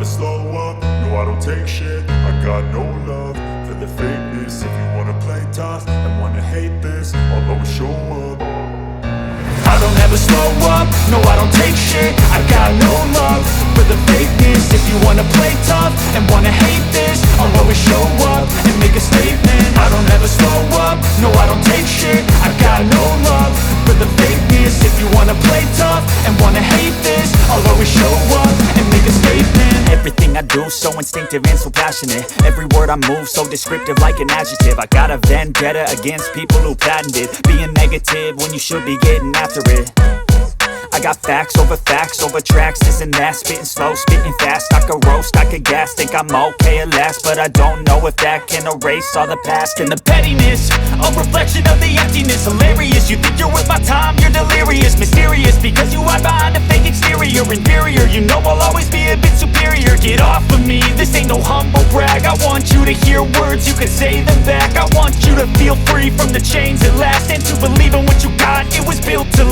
slow up, no I don't take shit. I got no love for the fakeness. If you wanna play tough and wanna hate this, I'll always show up. I don't ever slow up, no I don't take shit. I got no love for the fakeness. If you wanna play tough and wanna hate this, I'll always show up and make a statement. I don't ever slow up, no I don't take shit. I got no love for the fakeness. If you wanna play tough and wanna hate this, I'll always show up and make a statement. Everything I do so instinctive and so passionate. Every word I move so descriptive like an adjective. I got a vendetta against people who patented being negative when you should be getting after it. I got facts over tracks, this and that. Spitting slow, spitting fast. I could roast, I could gas. Think I'm okay at last, but I don't know if that can erase all the past. And the pettiness, a reflection of the emptiness. Hilarious, you think you're worth my time, you're delirious. Mysterious, because you hide behind a fake exterior. Inferior, you know I'll always be a bit superior. Get off of me, this ain't no humble brag. I want you to hear words, you can say them back. I want you to feel free from the chains at last, and to believe in what you got, it was built to